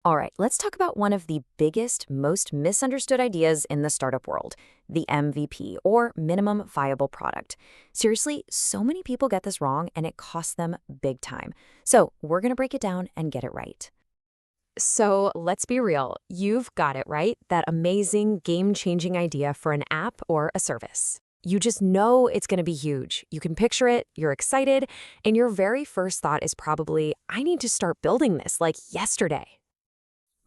All right, let's talk about one of the biggest, most misunderstood ideas in the startup world, the MVP, or minimum viable product. Seriously, so many people get this wrong and it costs them big time. So we're going to break it down and get it right. So let's be real. You've got it right. That amazing, game-changing idea for an app or a service. You just know it's going to be huge. You can picture it, you're excited, and your very first thought is probably, I need to start building this like yesterday.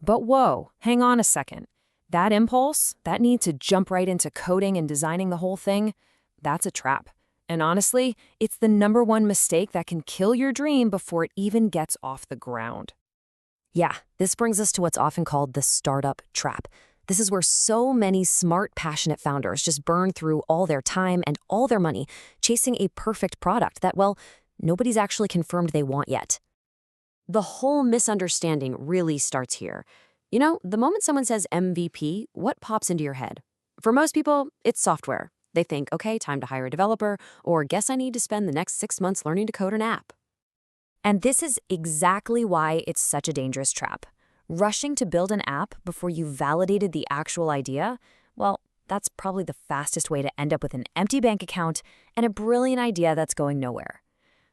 But whoa, hang on a second. That impulse, that need to jump right into coding and designing the whole thing, that's a trap. And honestly, it's the number one mistake that can kill your dream before it even gets off the ground. Yeah, this brings us to what's often called the startup trap. This is where so many smart, passionate founders just burn through all their time and all their money chasing a perfect product that, well, nobody's actually confirmed they want yet. The whole misunderstanding really starts here. You know, the moment someone says MVP, what pops into your head? For most people, it's software. They think, okay, time to hire a developer, or guess I need to spend the next 6 months learning to code an app. And this is exactly why it's such a dangerous trap. Rushing to build an app before you've validated the actual idea, well, that's probably the fastest way to end up with an empty bank account and a brilliant idea that's going nowhere.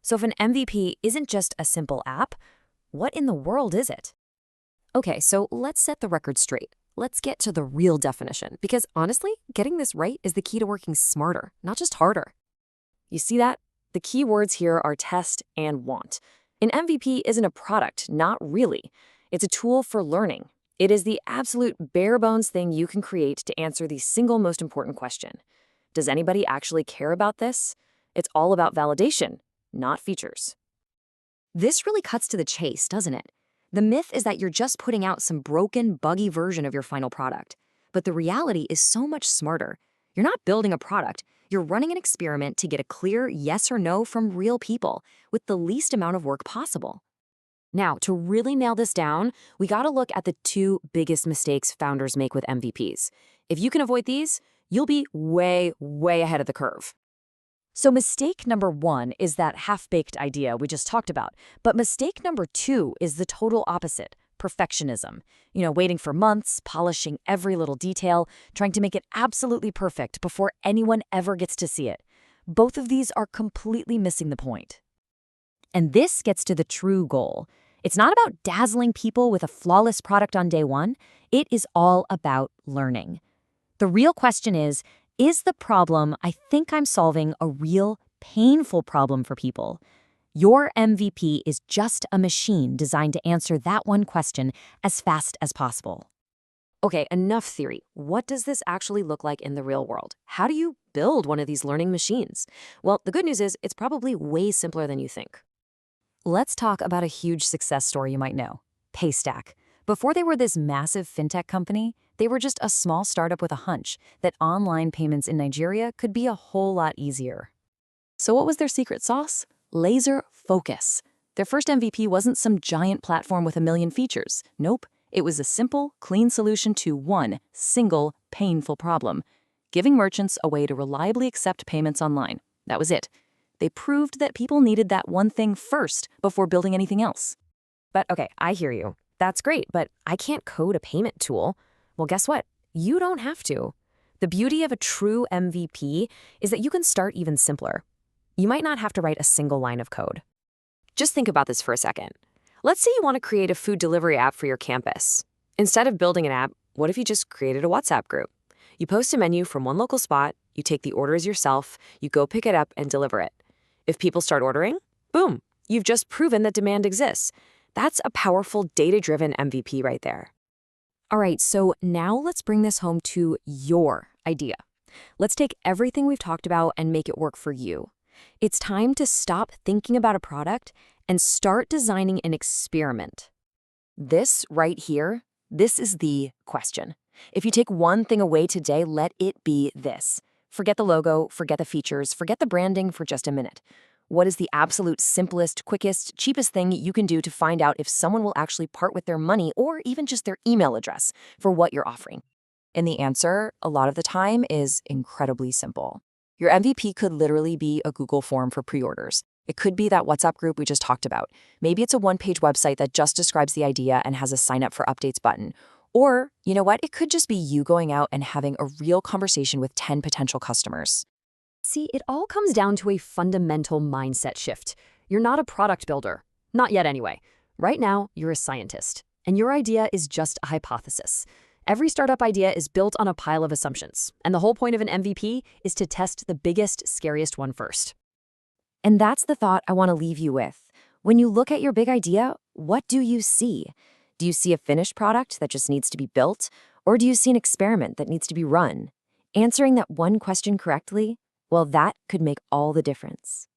So if an MVP isn't just a simple app, what in the world is it? Okay, so let's set the record straight. Let's get to the real definition, because honestly, getting this right is the key to working smarter, not just harder. You see that? The key words here are test and want. An MVP isn't a product, not really. It's a tool for learning. It is the absolute bare bones thing you can create to answer the single most important question. Does anybody actually care about this? It's all about validation, not features. This really cuts to the chase, doesn't it? The myth is that you're just putting out some broken, buggy version of your final product. But the reality is so much smarter. You're not building a product. You're running an experiment to get a clear yes or no from real people with the least amount of work possible. Now, to really nail this down, we gotta look at the two biggest mistakes founders make with MVPs. If you can avoid these, you'll be way, way ahead of the curve. So mistake number one is that half-baked idea we just talked about. But mistake number two is the total opposite, perfectionism. You know, waiting for months, polishing every little detail, trying to make it absolutely perfect before anyone ever gets to see it. Both of these are completely missing the point. And this gets to the true goal. It's not about dazzling people with a flawless product on day one. It is all about learning. The real question is the problem I think I'm solving a real, painful problem for people? Your MVP is just a machine designed to answer that one question as fast as possible. Okay, enough theory. What does this actually look like in the real world? How do you build one of these learning machines? Well, the good news is it's probably way simpler than you think. Let's talk about a huge success story you might know, Paystack. Before they were this massive fintech company, they were just a small startup with a hunch that online payments in Nigeria could be a whole lot easier. So what was their secret sauce? Laser focus. Their first MVP wasn't some giant platform with a million features. Nope, it was a simple, clean solution to one single, painful problem: giving merchants a way to reliably accept payments online. That was it. They proved that people needed that one thing first before building anything else. But okay, I hear you. That's great, but I can't code a payment tool. Well, guess what? You don't have to. The beauty of a true MVP is that you can start even simpler. You might not have to write a single line of code. Just think about this for a second. Let's say you want to create a food delivery app for your campus. Instead of building an app, what if you just created a WhatsApp group? You post a menu from one local spot, you take the orders yourself, you go pick it up and deliver it. If people start ordering, boom, you've just proven that demand exists. That's a powerful data-driven MVP right there. All right, so now let's bring this home to your idea. Let's take everything we've talked about and make it work for you. It's time to stop thinking about a product and start designing an experiment. This right here, this is the question. If you take one thing away today, let it be this. Forget the logo, forget the features, forget the branding for just a minute. What is the absolute simplest, quickest, cheapest thing you can do to find out if someone will actually part with their money or even just their email address for what you're offering? And the answer, a lot of the time, is incredibly simple. Your MVP could literally be a Google form for pre-orders. It could be that WhatsApp group we just talked about. Maybe it's a one-page website that just describes the idea and has a sign up for updates button. Or, you know what? It could just be you going out and having a real conversation with 10 potential customers. See, it all comes down to a fundamental mindset shift. You're not a product builder. Not yet, anyway. Right now, you're a scientist. And your idea is just a hypothesis. Every startup idea is built on a pile of assumptions. And the whole point of an MVP is to test the biggest, scariest one first. And that's the thought I want to leave you with. When you look at your big idea, what do you see? Do you see a finished product that just needs to be built? Or do you see an experiment that needs to be run? Answering that one question correctly, well, that could make all the difference.